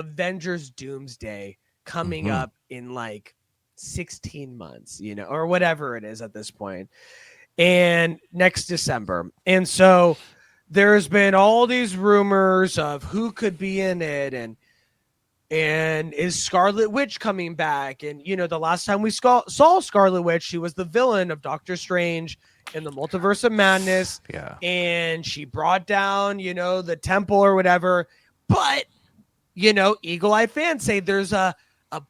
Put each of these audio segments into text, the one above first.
Avengers Doomsday coming Mm-hmm. up in like 16 months, or whatever it is at this point, and next December. And so there's been all these rumors of who could be in it, and is Scarlet Witch coming back? And the last time we saw Scarlet Witch, she was the villain of Doctor Strange in the Multiverse of Madness, Yeah. and she brought down the temple or whatever. But Eagle Eye fans say there's a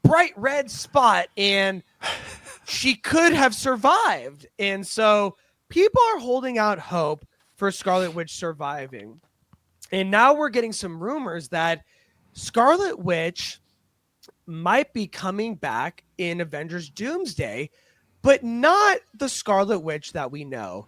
bright red spot, and she could have survived. And so people are holding out hope for Scarlet Witch surviving. And now we're getting some rumors that Scarlet Witch might be coming back in Avengers Doomsday, but not the Scarlet Witch that we know.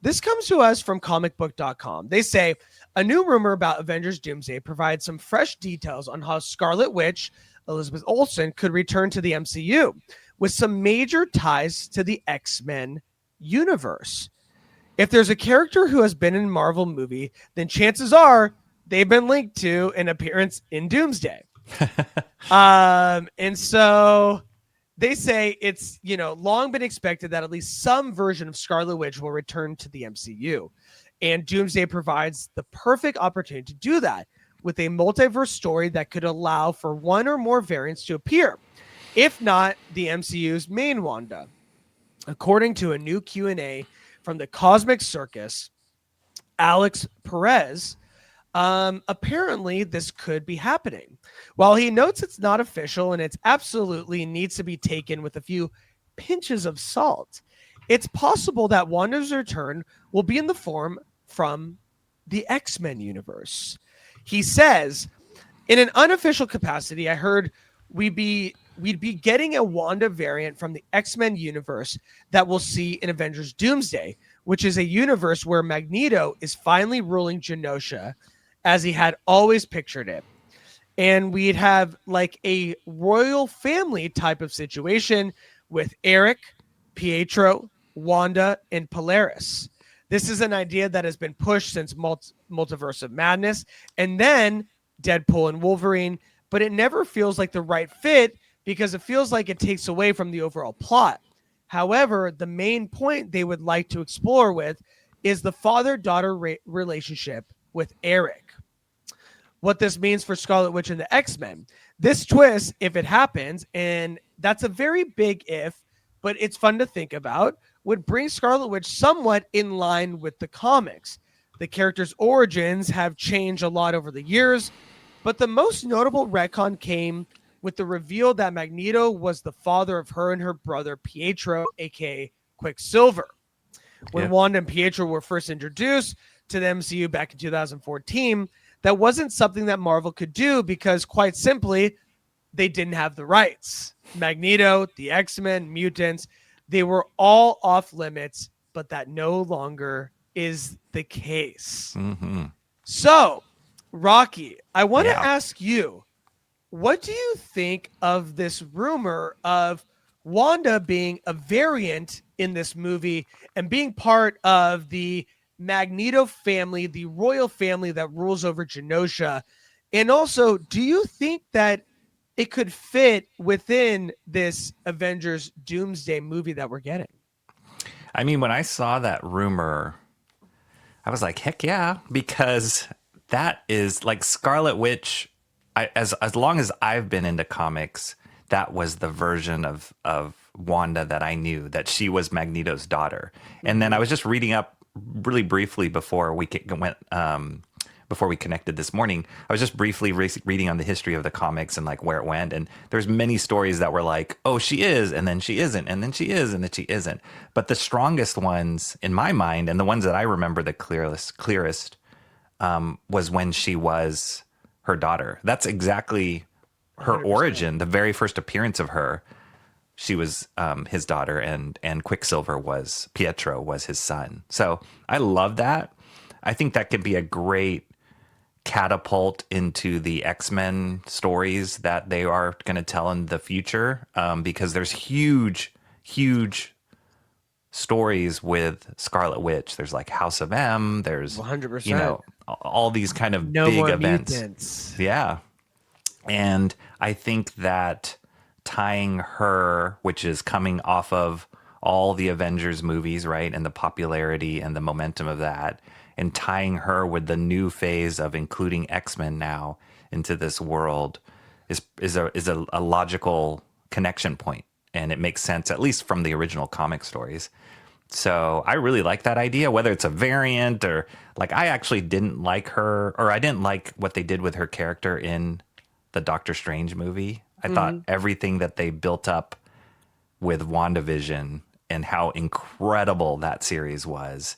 This comes to us from comicbook.com. They say a new rumor about Avengers Doomsday provides some fresh details on how Scarlet Witch, Elizabeth Olsen, could return to the MCU with some major ties to the X-Men universe. If there's a character who has been in a Marvel movie, then chances are they've been linked to an appearance in Doomsday. And so they say it's, long been expected that at least some version of Scarlet Witch will return to the MCU. And Doomsday provides the perfect opportunity to do that with a multiverse story that could allow for one or more variants to appear, if not the MCU's main Wanda. According to a new Q&A from the Cosmic Circus, Alex Perez, apparently this could be happening. While he notes it's not official and it's absolutely needs to be taken with a few pinches of salt, it's possible that Wanda's return will be in the form from the X-Men universe. He says, in an unofficial capacity, I heard we'd be getting a Wanda variant from the X-Men universe that we'll see in Avengers Doomsday, which is a universe where Magneto is finally ruling Genosha as he had always pictured it. And we'd have like a royal family type of situation with Eric, Pietro, Wanda, and Polaris. This is an idea that has been pushed since Multiverse of Madness and then Deadpool and Wolverine, but it never feels like the right fit because it feels like it takes away from the overall plot. However, the main point they would like to explore with is the father-daughter relationship with Eric. What this means for Scarlet Witch and the X-Men. This twist, if it happens, and that's a very big if, but it's fun to think about, would bring Scarlet Witch somewhat in line with the comics. The character's origins have changed a lot over the years, but the most notable retcon came with the reveal that Magneto was the father of her and her brother Pietro, aka Quicksilver. When Wanda and Pietro were first introduced to the MCU back in 2014, that wasn't something that Marvel could do because, quite simply, they didn't have the rights. Magneto, the X-Men, mutants, they were all off limits, but that no longer is the case. Mm-hmm. So, Rocky, I want to ask you, what do you think of this rumor of Wanda being a variant in this movie and being part of the Magneto family, the royal family that rules over Genosha? And also, do you think that it could fit within this Avengers Doomsday movie that we're getting? I mean, when I saw that rumor, I was like, heck yeah, because that is like Scarlet Witch. As long as I've been into comics, that was the version of Wanda that I knew, that she was Magneto's daughter. And then I was just reading up really briefly before we connected this morning. I was just briefly reading on the history of the comics and like where it went. And there's many stories that were like, oh, she is, and then she isn't, and then she is, and then she isn't. But the strongest ones in my mind, and the ones that I remember the clearest, was when she was her daughter. That's exactly her 100%. origin. The very first appearance of her, she was his daughter, and Quicksilver Pietro was his son. So I love that. I think that could be a great catapult into the X-Men stories that they are going to tell in the future, because there's huge stories with Scarlet Witch. There's like House of M. There's 100%. all these kind of No big more events. mutants. Yeah. And I think that tying her, which is coming off of all the Avengers movies, right, and the popularity and the momentum of that, and tying her with the new phase of including X-Men now into this world is a logical connection point, and it makes sense at least from the original comic stories. So I really like that idea, whether it's a variant or like I actually didn't like her, or I didn't like what they did with her character in the Doctor Strange movie. I thought everything that they built up with WandaVision and how incredible that series was,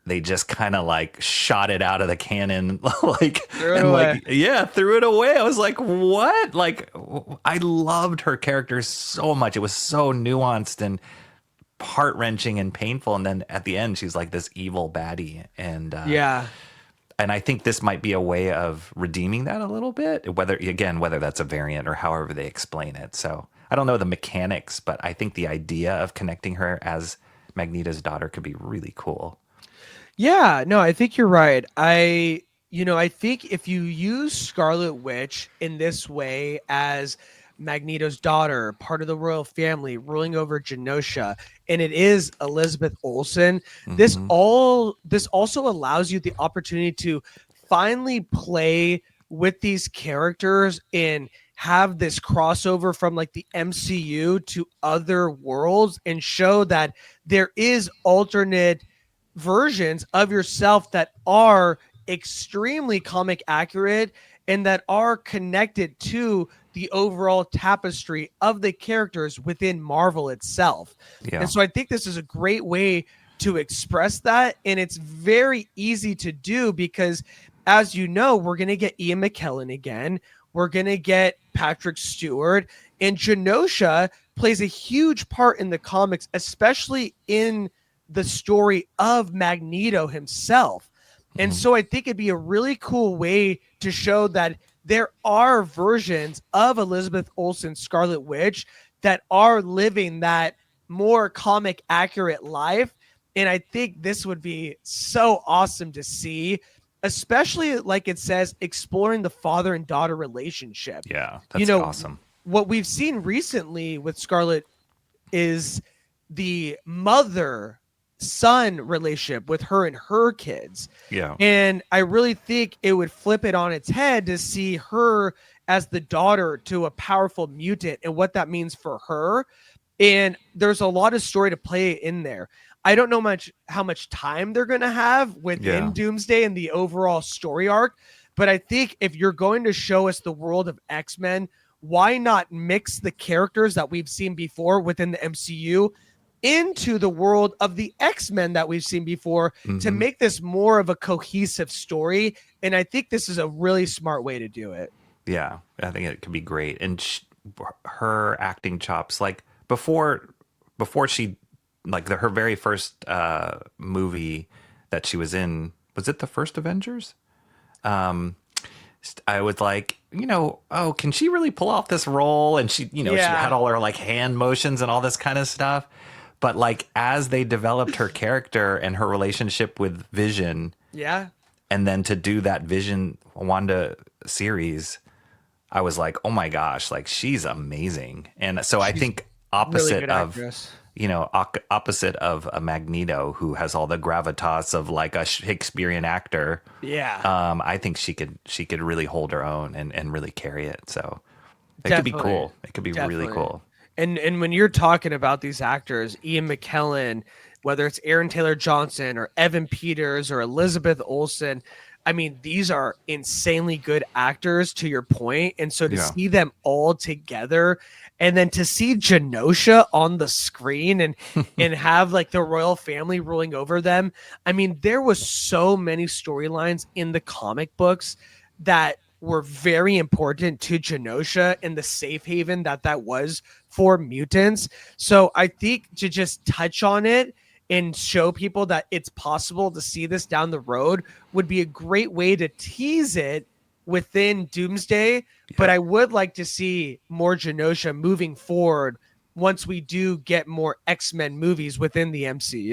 they just kind of like shot it out of the cannon, like, Threw it and away. like, yeah, threw it away. I was like, what? Like, I loved her character so much. It was so nuanced and heart wrenching and painful. And then at the end, she's like this evil baddie. Yeah. And I think this might be a way of redeeming that a little bit, whether that's a variant or however they explain it. So I don't know the mechanics, but I think the idea of connecting her as Magneto's daughter could be really cool. Yeah, no, I think you're right. I think if you use Scarlet Witch in this way as Magneto's daughter, part of the royal family, ruling over Genosha, and it is Elizabeth Olsen, Hmm. this also allows you the opportunity to finally play with these characters and have this crossover from like the MCU to other worlds and show that there is alternate versions of yourself that are extremely comic accurate and that are connected to the overall tapestry of the characters within Marvel itself. Yeah. And so I think this is a great way to express that. And it's very easy to do because, as you know, we're going to get Ian McKellen again. We're going to get Patrick Stewart. And Genosha plays a huge part in the comics, especially in the story of Magneto himself. And Mhm. so I think it'd be a really cool way to show that there are versions of Elizabeth Olsen, Scarlet Witch, that are living that more comic accurate life. And I think this would be so awesome to see, especially like it says, exploring the father and daughter relationship. Yeah, You that's know, awesome. what we've seen recently with Scarlet is the mother son relationship with her and her kids. Yeah. And I really think it would flip it on its head to see her as the daughter to a powerful mutant and what that means for her. And there's a lot of story to play in there. I don't know how much time they're going to have within Yeah. Doomsday and the overall story arc, but I think if you're going to show us the world of X-Men, why not mix the characters that we've seen before within the MCU into the world of the X-Men that we've seen before to Hmm. make this more of a cohesive story? And I think this is a really smart way to do it. Yeah, I think it could be great. And her acting chops, like before she, like her very first movie that she was in, was it the first Avengers? Um, I was like, oh, can she really pull off this role? And she had Yeah. all her like hand motions and all this kind of stuff. But like as they developed her character and her relationship with Vision, Yeah. and then to do that Vision Wanda series, I was like, oh my gosh, like she's amazing. And so I She's think really opposite good of, actress. opposite of a Magneto who has all the gravitas of like a Shakespearean actor. Yeah. I think she could really hold her own and really carry it. So it could be Definitely. cool. It could be really Definitely. cool. And when you're talking about these actors, Ian McKellen, whether it's Aaron Taylor Johnson or Evan Peters or Elizabeth Olsen, I mean, these are insanely good actors to your point. And so to Yeah. see them all together and then to see Genosha on the screen and have like the royal family ruling over them. I mean, there was so many storylines in the comic books that were very important to Genosha and the safe haven that was for mutants. So I think to just touch on it and show people that it's possible to see this down the road would be a great way to tease it within Doomsday. But Yeah. I would like to see more Genosha moving forward once we do get more X-Men movies within the MCU.